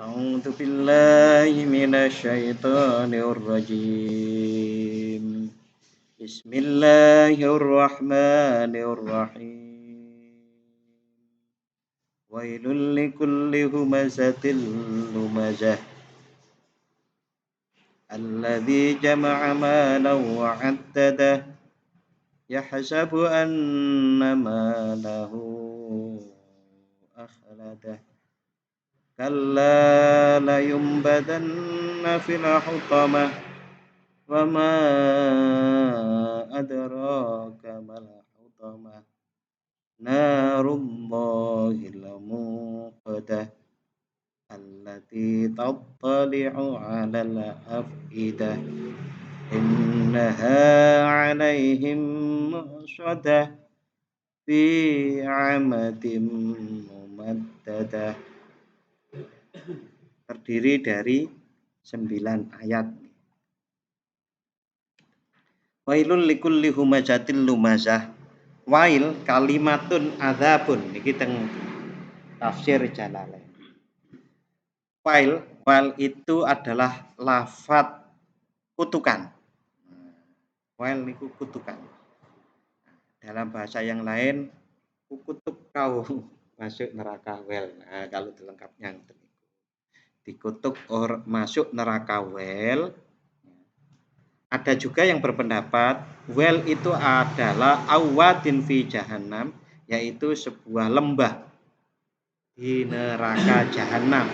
أعوذ بالله من الشيطان الرجيم بسم الله الرحمن الرحيم ويل لكل همزة لمزة الذي جمع مالا وعدده يحسب أن ماله أخلده كلا لينبذن في الحطمة وما أدراك ما الحطمة نار الله الموقدة التي تطلع على الأفئدة إنها عليهم مؤصدة في عمد ممددة. Terdiri dari 9 ayat. Wailul likulli humazatil lumazah. Wail kalimatun adzabun niki teng tafsir Jalalain. Wail itu adalah lafaz kutukan. Wail niku kutukan. Dalam bahasa yang lain kukutuk kau masuk neraka wel. Nah, kalau dilengkapnya dikutuk masuk neraka wel. Ada juga yang berpendapat wel itu adalah awadin fi jahannam, yaitu sebuah lembah di neraka jahanam.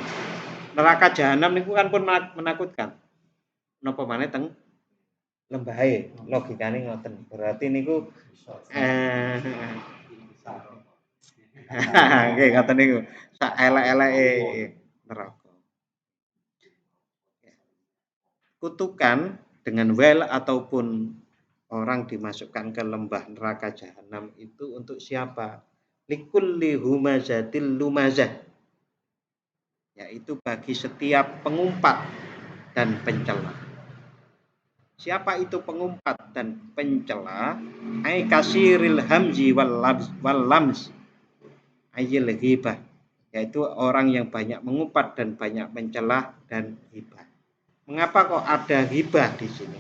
Neraka jahanam niku kan pun menakutkan. Napa maneh teng lembahe logikane ngoten. Berarti niku nggih ngoten niku. Sak elek-eleke neraka. Kutukan dengan wel ataupun orang dimasukkan ke lembah neraka jahanam itu untuk siapa? Likulli humazatil lumazah, yaitu bagi setiap pengumpat dan pencela. Siapa itu pengumpat dan pencela? Ai kasiril hamzi wal lams ayil ghibah, yaitu orang yang banyak mengumpat dan banyak mencela dan ghibah. Mengapa kok ada ghibah di sini?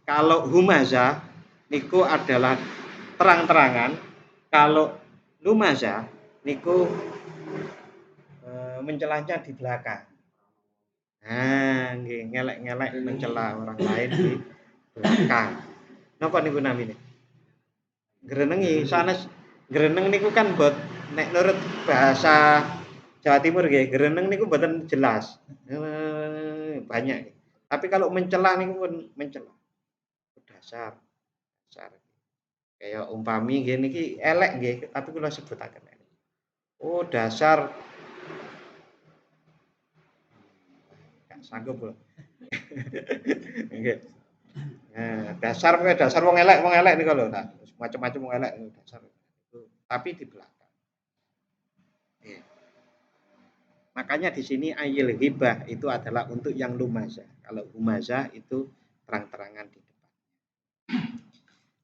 Kalau humaza niku adalah terang-terangan, kalau lumaza niku mencelanya di belakang. Nah, nggih ngelek-ngelek mencela orang lain di belakang. Napa niku namine? Grenengi sanes greneng niku kan bot nek nurut bahasa Jawa Timur nggih, greneng niku mboten jelas. Banyak. Tapi kalau mencela niku pun mencela. Dasar. Kayak umpami nggih niki elek nggih, tapi kula sebutaken elek. Oh, dasar gak sanggup kula. Nggih. Nah, dasar wong elek niku lho. Nah, macam-macam wong elek dasar. Tapi di belakang. Ya. Makanya di sini ayil hibah itu adalah untuk yang lumazah. Kalau lumazah itu terang-terangan di depan.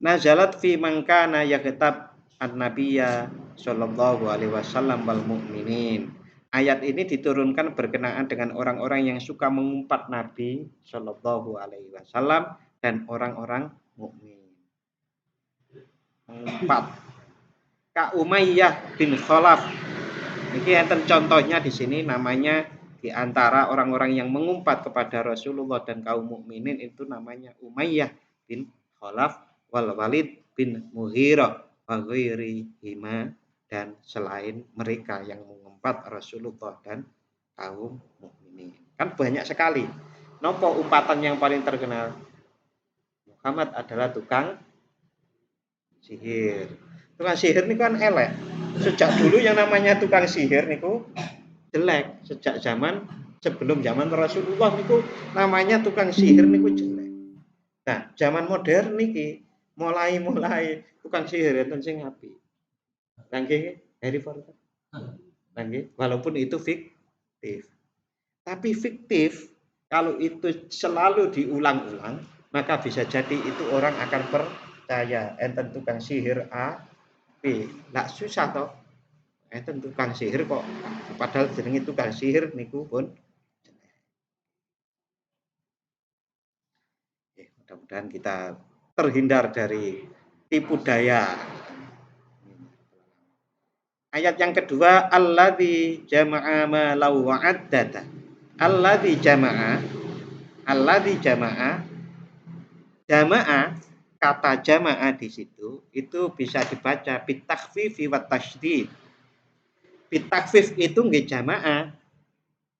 Nazalat fi man kana yaghtab an-nabiyya sallallahu alaihi wasallam wal mu'minin. Ayat ini diturunkan berkenaan dengan orang-orang yang suka mengumpat Nabi sallallahu alaihi wasallam dan orang-orang mukmin. Mengumpat. Ka Umayyah bin Khalaf. Ini enten contohnya di sini namanya di antara orang-orang yang mengumpat kepada Rasulullah dan kaum mukminin itu namanya Umayyah bin Khalaf wal Walid bin Mughirah wa ghairihima, dan selain mereka yang mengumpat Rasulullah dan kaum mukminin. Kan banyak sekali. Nopo umpatan yang paling terkenal? Muhammad adalah tukang sihir. Tukang sihir ini kan elek. Sejak dulu yang namanya tukang sihir niku jelek. Sejak sebelum zaman Rasulullah niku namanya tukang sihir niku jelek. Nah, zaman modern niki mulai tukang sihir enten sing apik. Nggih Harry Potter. Nggih, walaupun itu fiktif. Tapi fiktif kalau itu selalu diulang-ulang, maka bisa jadi itu orang akan percaya enten tukang sihir A B. Nggak susah toh. Enten tukang sihir kok padahal jenenge tukang sihir niku pun mudah-mudahan kita terhindar dari tipu daya. Ayat yang kedua, alladzi jama'a malau wa'addada. Alladzi jama'a, alladzi jama'a, jama'a, kata jama'a di situ itu bisa dibaca bitakhfifi wa tasydid. Bitakfif itu nggih jamaah.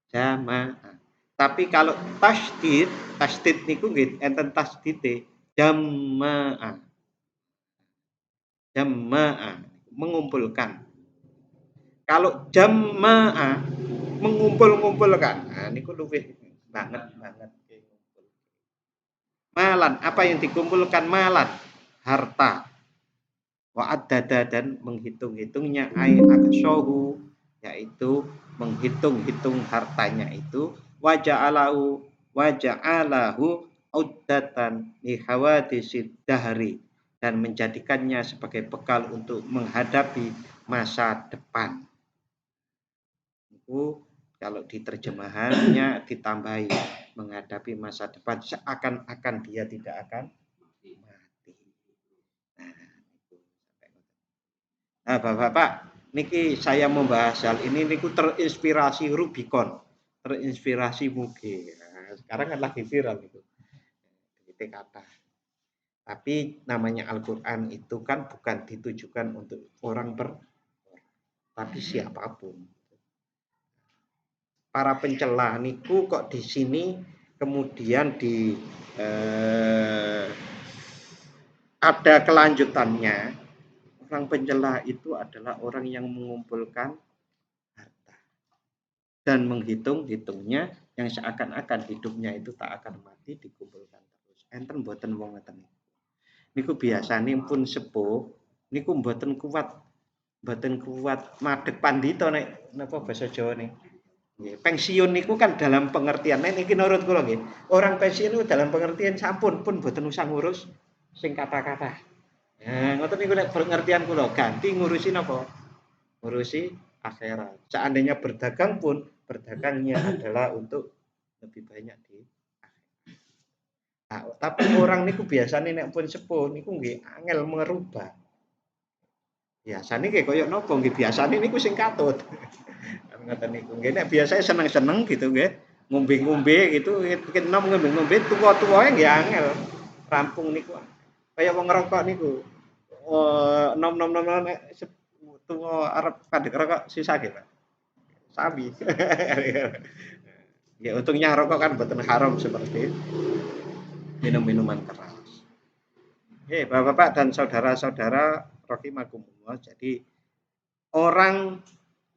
Jamaah. Tapi kalau tasydid, tasydid niku nggih enten tasdite jamaah. Jamaah mengumpulkan. Kalau jamaah mengumpul-ngumpulkan. Nah niku luwih banget. Malan, apa yang dikumpulkan malan? Harta. Wa'addada dan menghitung-hitungnya ai aksohu, yaitu menghitung-hitung hartanya itu waja'alahu uddatan li hawadisid dahri, dan menjadikannya sebagai bekal untuk menghadapi masa depan. Itu kalau diterjemahannya ditambahi menghadapi masa depan seakan-akan dia tidak akan mati. Nah, Bapak-bapak, niki saya membahas hal ini niku terinspirasi Rubicon, terinspirasi Muge. Nah, sekarang kan lagi viral itu. Itu kata. Tapi namanya Al-Qur'an itu kan bukan ditujukan untuk orang tapi siapapun. Para pencela niku kok di sini kemudian ada kelanjutannya. Orang pencela itu adalah orang yang mengumpulkan harta dan menghitung-hitungnya yang seakan-akan hidupnya itu tak akan mati dikumpulkan terus. Enten mboten wong ngeten. Niku biasane pun sepuh niku mboten kuat madheg pandhita nek napa basa Jawa nih. Pensiun niku kan dalam pengertian niki menurut kula nggih. Orang pensiun itu dalam pengertian sampun pun mboten usah ngurus sing kata-kata. Nah, ngoten niku nek pengertian kula ganti ngurusi napa? Ngurusi akhirat. Seandainya berdagang pun berdagangnya adalah untuk lebih banyak di akhirat. Nah, tapi orang niku biasanya nek pun sepuh niku nggih angel merubah. Biasane nggih kaya napa nggih biasane niku sing katut. Ngoten niku. Nggih nek biasanya seneng-seneng gitu nggih. Ngombe-ngombe gitu, bikin nom ngombe-ngombe tua-tuae nggih angel. Rampung niku. Kaya wong ngerokok niku. Nom-nom-nom nek tuwa arep kadek rokok sisa nggih, Pak. Sami. Ya untungnya rokok kan mboten haram seperti minum-minuman keras. Bapak-bapak dan saudara-saudara rahimakumullah. Jadi orang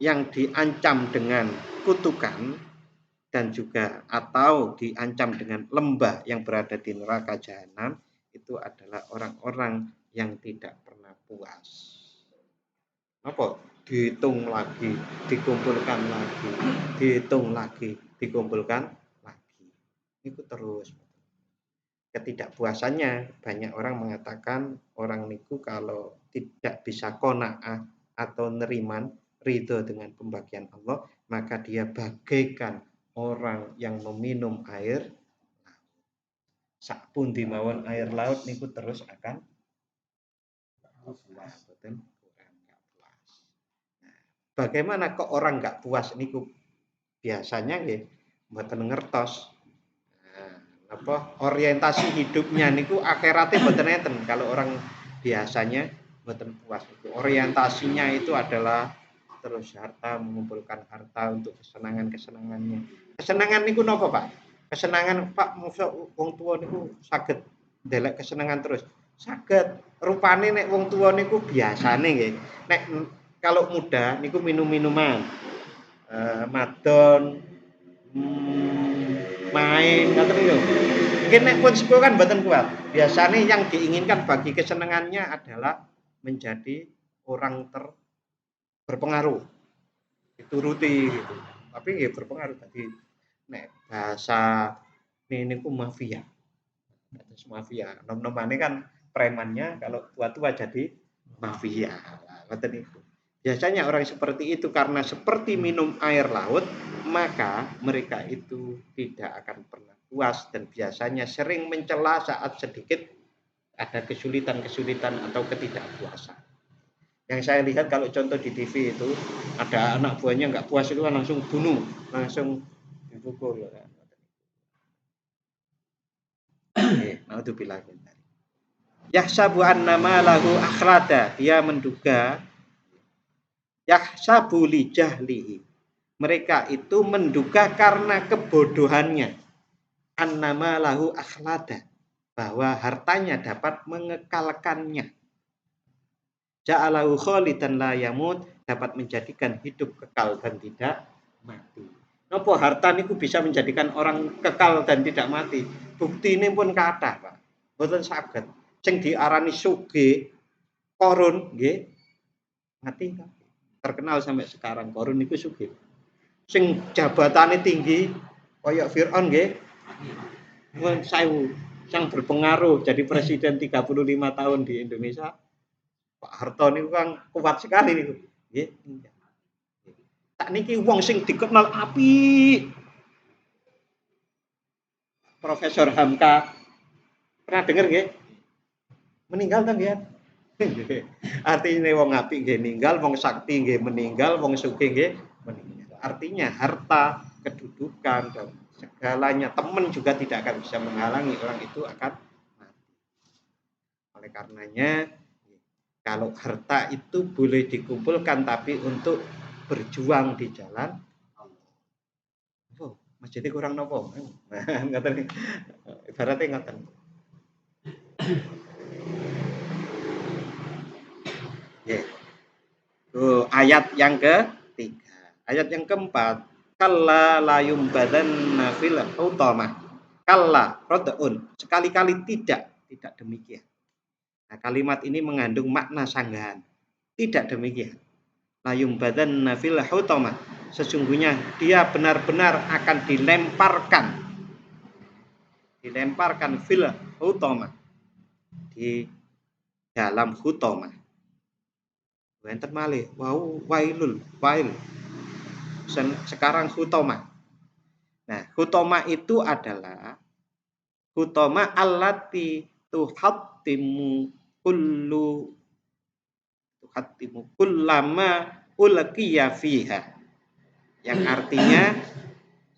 yang diancam dengan kutukan dan juga atau diancam dengan lembah yang berada di neraka jahanam itu adalah orang-orang yang tidak pernah puas. Apa? Dihitung lagi, dikumpulkan lagi, dihitung lagi, dikumpulkan lagi. Itu terus. Ketidakpuasannya banyak orang mengatakan orang niku kalau tidak bisa qanaah atau neriman ridho dengan pembagian Allah, maka dia bagaikan orang yang meminum air laut. Sapundi mawon air laut niku terus akan puas, betul? Kurang nggak puas. Nah, bagaimana kok orang nggak puas niku? Biasanya nggih mboten ngertos. Nah, apa orientasi hidupnya niku akhiratnya mboten enten. Kalau orang biasanya mboten puas itu. Orientasinya itu adalah terus harta, mengumpulkan harta untuk kesenangan-kesenangannya. Kesenangan niku napa, Pak? Kesenangan Pak wong tua niku saged ndelek kesenangan terus. Saged. Rupane nek wong tua niku biasane nggih. Nek kalau muda niku minum-minuman. Madon, main ngoten niku. Mungkin nek pun sepuh kan mboten kuat. Biasanya yang diinginkan bagi kesenangannya adalah menjadi orang berpengaruh. Dituruti gitu. Tapi nggih berpengaruh tadi nek bahasa niku mafia. Terus mafia. Nom-nomane kan premannya kalau tua-tua jadi mafia. Ngoten niku. Biasanya orang seperti itu karena seperti minum air laut, maka mereka itu tidak akan pernah puas dan biasanya sering mencela saat sedikit ada kesulitan-kesulitan atau ketidakpuasan. Yang saya lihat kalau contoh di TV itu ada anak buahnya nggak puas itu kan langsung bunuh, langsung dipukul. Naudzubillah. Yahsabu annama lahu akhlada, dia menduga yahsabu li jahlihi. Mereka itu menduga karena kebodohannya annama lahu akhlada, bahwa hartanya dapat mengekalkannya. Ja'alahu khalidan la yamut, dapat menjadikan hidup kekal dan tidak mati. Napa harta niku bisa menjadikan orang kekal dan tidak mati? Bukti ini pun kathah, Pak. Mboten saged. Sing diarani sugih Korun nggih mati terkenal sampai sekarang. Korun niku sugih. Sing jabatane tinggi kaya Fir'aun nggih. Nuwun sewu, yang berpengaruh jadi presiden 35 tahun di Indonesia. Pak Harto niku kan kuat sekali niku. Nggih. Sakniki wong sing dikenal apik. Profesor Hamka. Pernah dengar nggih? Meninggal ta nggih? Artinya wong apik nggih ninggal, wong sakti nggih meninggal, wong sugih nggih meninggal. Artinya harta, kedudukan dan segalanya teman juga tidak akan bisa menghalangi orang itu akan mati. Oleh karenanya kalau harta itu boleh dikumpulkan tapi untuk berjuang di jalan Allah. Oh, masjidnya kurang nopo. Nah, ngoten. Ibaratnya ngoten. Yeah. Ayat yang ketiga. Ayat yang keempat. Kalla la yumbadanna fil hutamah. Kalla rod'un. Sekali-kali tidak demikian. Nah, kalimat ini mengandung makna sanggahan. Tidak demikian. La yumbadanna fil hutamah. Sesungguhnya dia benar-benar akan dilemparkan fil hutamah, di dalam hutamah. Wenten malih, wau wail. Sekarang hutamah. Nah, hutamah itu adalah hutamah allati tuhattimu kullama ulqiya fiha. Yang artinya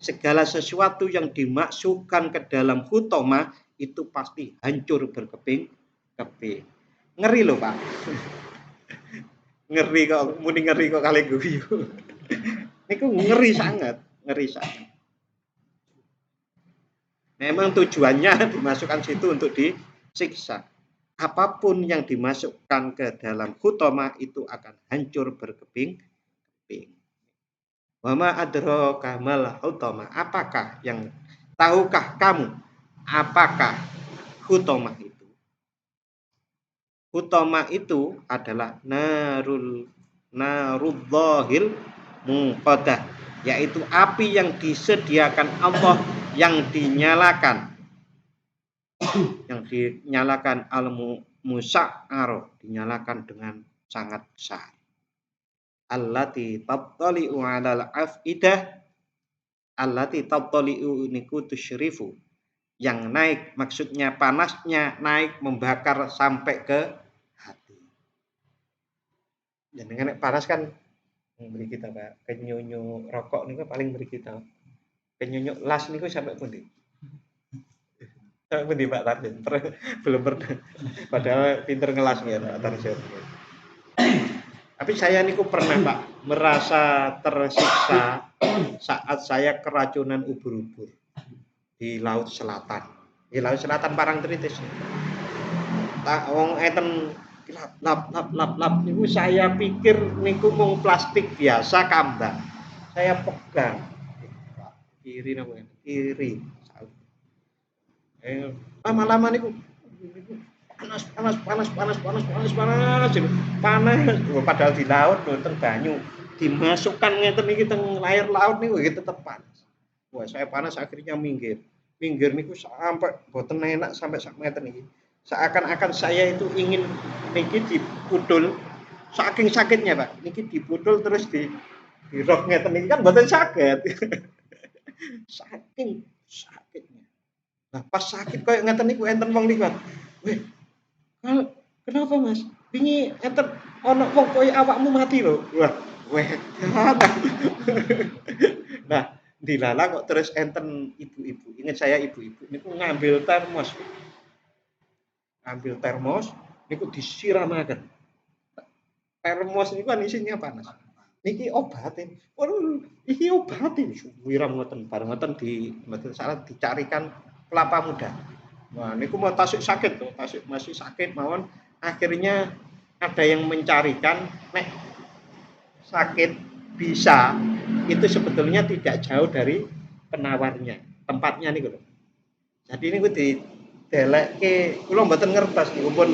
segala sesuatu yang dimasukkan ke dalam hutamah itu pasti hancur berkeping-keping. Ngeri loh, Pak. Ngeri kok kali guyu. Niku ngeri sangat. Memang tujuannya dimasukkan situ untuk disiksa. Apapun yang dimasukkan ke dalam hutamah itu akan hancur berkeping-keping. Wama adraka mal hutamah. Tahukah kamu apakah hutamah itu? Hutamah itu adalah narullahil muqaddah, yaitu api yang disediakan Allah yang dinyalakan al-musa'ar, dinyalakan dengan sangat besar. Allati tattali'u 'alal afidah, allati tattali'u niku tusyrifu, yang naik maksudnya panasnya naik membakar sampai ke hati. Dan dengan panas kan beri kita Pak, kenyunyu rokok niku paling beri kita. Kenyunyu las niku sampai pundi? Sampai pundi Pak Tarsin? Belum pernah. Padahal pinter ngelas ya Pak Tarsin. Tapi saya niku pernah Pak merasa tersiksa saat saya keracunan ubur-ubur di Laut Selatan. Di Laut Selatan Parangtritis. Tak wong eten lap niku saya pikir niku mung plastik biasa kambang. Saya pegang kiri napa kiri. Lama-lama niku panas. Padahal di laut lho teng banyu. Dimasukkan ngeten iki teng air laut niku tetep panas. Wah, saya panas akhirnya minggir niku sampai boten enak sampai sak meter niki. Seakan-akan saya itu ingin niki dipudul Saking sakitnya, Pak. Niki dipudul terus di rok ngeten iki kan mboten saged. Saking sakitnya. Nah, pas sakit koyo ngeten niku enten wong liwat. "Weh, kenapa, Mas? Wingi enten ana wong koyo awakmu mati lho." Wah, wedan. Nah, dilalah kok terus enten ibu-ibu, ingat saya ibu-ibu niku ngambil termos. Ngambil termos niku disiramaken. Termos niku kan isinya panas. Niki obatin. Waduh, iki obatin. Wiram ngoten, bareng ngoten di mboten salah dicarikan kelapa muda. Wah, niku mau tasik sakit tuh, tasik masih sakit mawon. Akhirnya ada yang mencarikan nek sakit bisa itu sebetulnya tidak jauh dari penawarnya, tempatnya niku lho. Jadi niku didelekke, kula mboten ngertos niku pun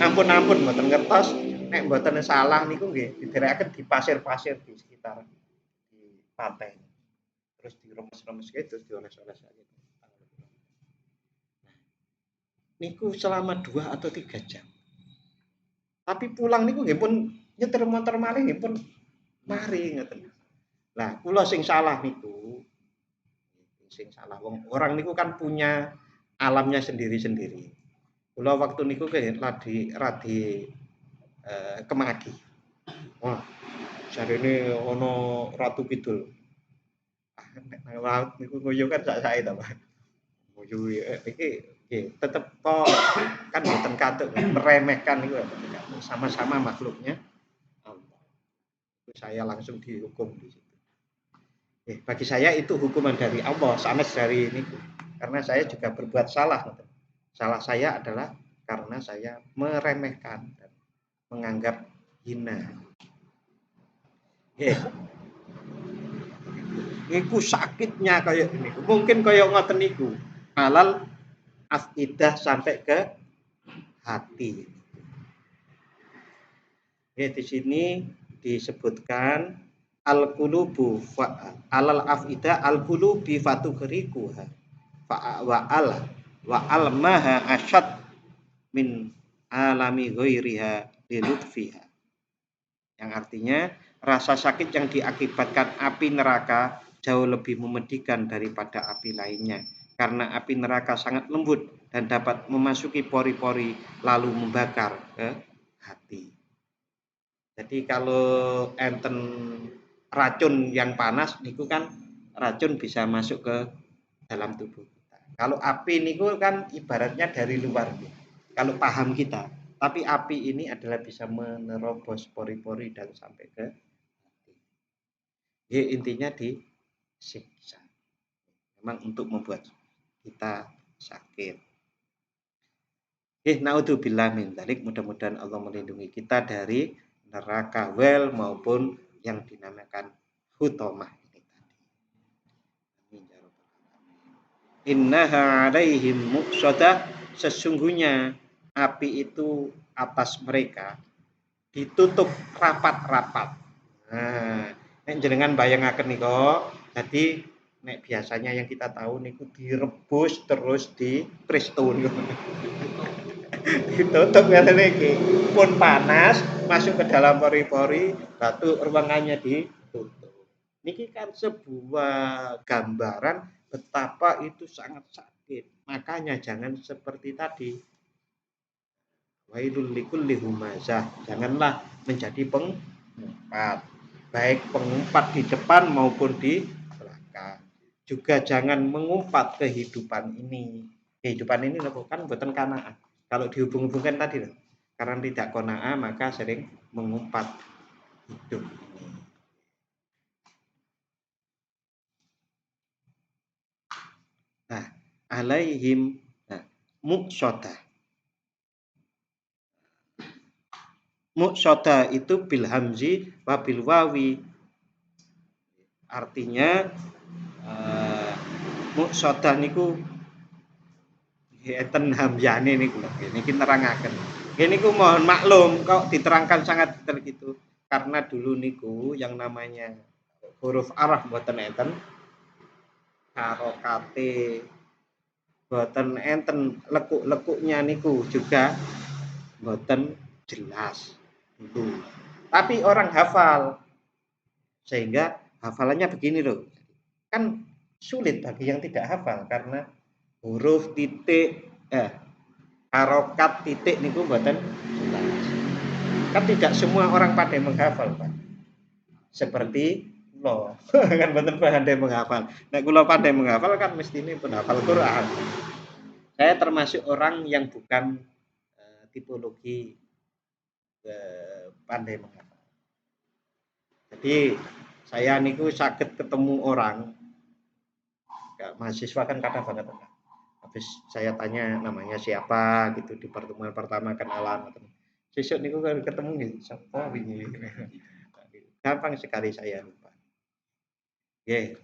ampun-ampun mboten ngertos nek mboten salah niku nggih diderekaken di pasir-pasir di sekitar di pantai. Terus diremes-remes gitu, terus dioles-oles gitu. Niku selama 2 atau 3 jam. Tapi pulang niku nggih pun nyetir motor malih nggih pun mari ngoten. Lah kula sing salah niku, sing salah wong orang niku kan punya alamnya sendiri-sendiri. Kula waktu niku radi radi kemaki. Wah, jarene ana Ratu Kidul. Ah, nek nang laut niku nguyuh kan sak-sake to, Pak. Nguyuh iki nggih tetep kok kan mboten katut meremehkan niku sama-sama makhluknya Allah. Saya langsung dihukum di situ. Bagi saya itu hukuman dari Allah, sanes dari ini. Karena saya juga berbuat salah. Salah saya adalah karena saya meremehkan dan menganggap hina. Iku sakitnya kayak ini. Mungkin kayak ngoten niku. Halal afidah sampai ke hati. Di sini disebutkan al-qulubu alal afida al-qulubi fatuhrikuha wa almaha asyad min alami ghairiha lilutfiha, yang artinya rasa sakit yang diakibatkan api neraka jauh lebih memedihkan daripada api lainnya, karena api neraka sangat lembut dan dapat memasuki pori-pori lalu membakar ke hati. Jadi kalau enten racun yang panas niku kan racun bisa masuk ke dalam tubuh kita. Kalau api niku kan ibaratnya dari luar. Kalau paham kita, tapi api ini adalah bisa menerobos pori-pori dan sampai ke hati. Ya, intinya disiksa. Memang untuk membuat kita sakit. Naudzubillah min dzalik, mudah-mudahan Allah melindungi kita dari neraka wel maupun yang dinamakan hutomah ini tadi. Amin ya rabbal alamin. Innaha 'alaihim muqsadah, sesungguhnya api itu atas mereka ditutup rapat-rapat. Nah, nek jenengan bayangaken nika, dadi nek biasanya yang kita tahu niku direbus terus di presto niku. Ditutup ngeten iki. Pun panas masuk ke dalam pori-pori, batu ruangannya ditutup. Niki kan sebuah gambaran betapa itu sangat sakit. Makanya jangan seperti tadi. Wailul likulli humazah. Janganlah menjadi pengumpat. Baik pengumpat di depan maupun di belakang. Juga jangan mengumpat kehidupan ini. Kehidupan ini kan buatan kanaan. Kalau dihubung-hubungkan tadi loh, karena tidak qanaah maka sering mengumpat hidup ini. Nah, alaihim muqsadah. Muqsadah itu bil hamzi wa bil wawi. Artinya muqsadah niku enten hamzane niku lho. Niki nerangaken. Niku mohon maklum kok diterangkan sangat detail gitu. Karena dulu niku yang namanya huruf araf mboten enten, harokate mboten enten, lekuk-lekuknya niku juga mboten jelas dulu. Tapi orang hafal, sehingga hafalannya begini loh. Kan sulit bagi yang tidak hafal karena huruf titik harokat titik niku mboten jelas. Kan tidak semua orang pandai menghafal, Pak. Seperti lo kan mboten pandai menghafal. Nek kula pandai menghafal kan mestine pun hafal Quran. Saya termasuk orang yang bukan tipologi pandai menghafal. Jadi saya niku sakit ketemu orang, ya, mahasiswa kan kadang banget. Habis saya tanya namanya siapa gitu di pertemuan pertama kenalan. Sesuk niku kan ketemu nih, siapa ini? Gampang sekali saya lupa.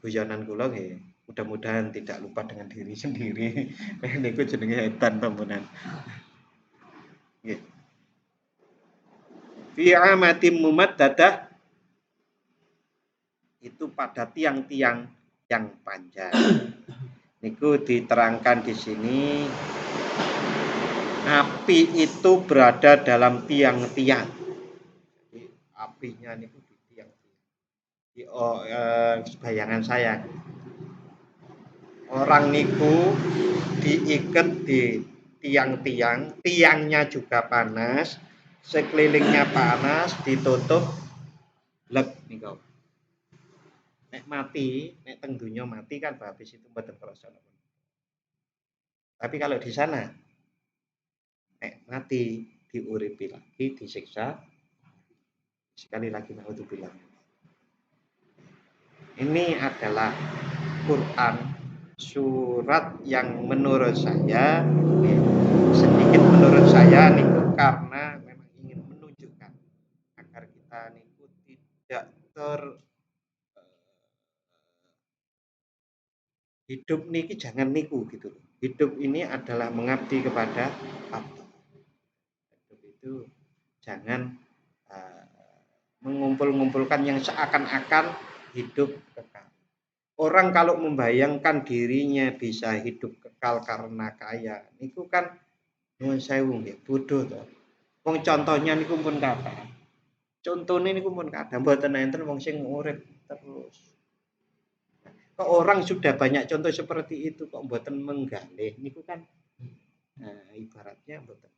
Guyonan kula nggih, mudah-mudahan tidak lupa dengan diri sendiri. Niku jenenge edan pembunan. Nggih. Fi amatim mumaddadah itu pada tiang-tiang yang panjang. Niku diterangkan di sini api itu berada dalam tiang-tiang. Jadi apinya niku di tiang-tiang. Bayangan saya. Orang niku diikat di tiang-tiang, tiangnya juga panas, sekelilingnya panas, ditutup lek niku. Nek mati, nek teng donya mati kan habis itu mboten krasa. Tapi kalau di sana nek mati diuripi lagi, disiksa sekali lagi naudzubillah. Ini adalah Quran surat yang menurut saya sedikit menurut saya niku karena memang ingin menunjukkan agar kita niku tidak hidup niki jangan niku gitu loh. Hidup ini adalah mengabdi kepada Allah. Hidup itu jangan mengumpul-ngumpulkan yang seakan-akan hidup kekal. Orang kalau membayangkan dirinya bisa hidup kekal karena kaya, niku kan nuwun sewu nggih, bodoh to. Wong contohnya niku pun kathah. Contone niku pun kathah, mboten enten wong sing urip terus. Kok orang sudah banyak contoh seperti itu kok mboten menggalih niku kan ibaratnya mboten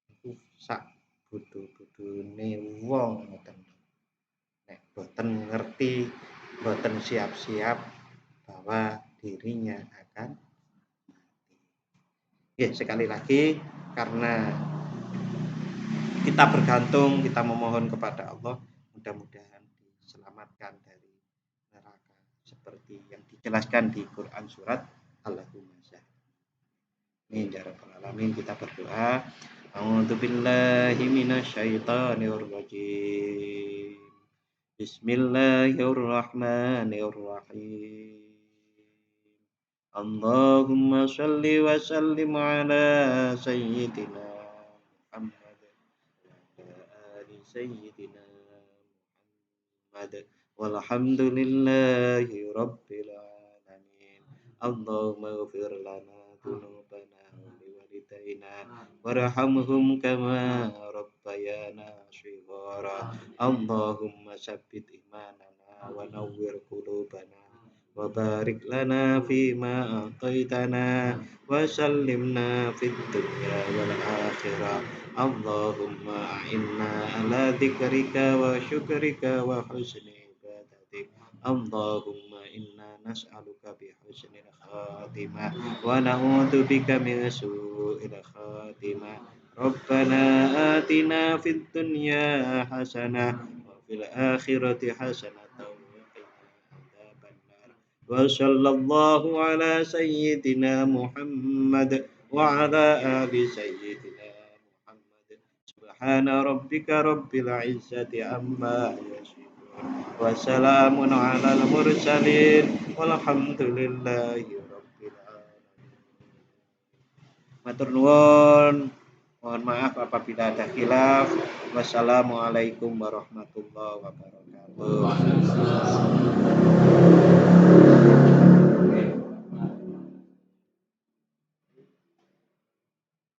niku sak bodho-bodhone wong ngoten. Nek mboten ngerti, mboten siap-siap bahwa dirinya akan sekali lagi karena kita bergantung, kita memohon kepada Allah, mudah-mudahan diselamatkan dari neraka seperti yang dijelaskan di Quran surat Al-Humazah. Amin ya rabbal alamin. Kita berdoa. A'udzu billahi minasyaitonir rajim. Bismillahirrahmanirrahim. Allahumma shalli wa sallim ala sayyidina Muhammad wa ali sayyidina Muhammad walhamdulillahi rabbil alamin. Allahumma ighfir lana dhunubana wa liwalidayna warhamhum kama rabbayana shighara. Allahumma sabbit imanana wa nawwir qulubana wa barik lana fima a'taitana wa sallimna fid dunya wal akhirah. Allahumma a'inna ala dzikrika wa syukrika wa husni ibadatik. Allahumma inna nas'aluka bi husnil khatimah wa na'udzu bika min su'il khatimah. Rabbana atina fid dunya hasanah wa fil akhirati hasanah wa sallallahu ala sayyidina Muhammad wa ala ali sayyidina Muhammad. Subhana rabbika rabbil izzati amma yasifun wa salamun alal mursalin walhamdulillahi rabbil alamin. Matur nuwun. Mohon maaf apabila ada khilaf. Wassalamualaikum warahmatullahi wabarakatuh.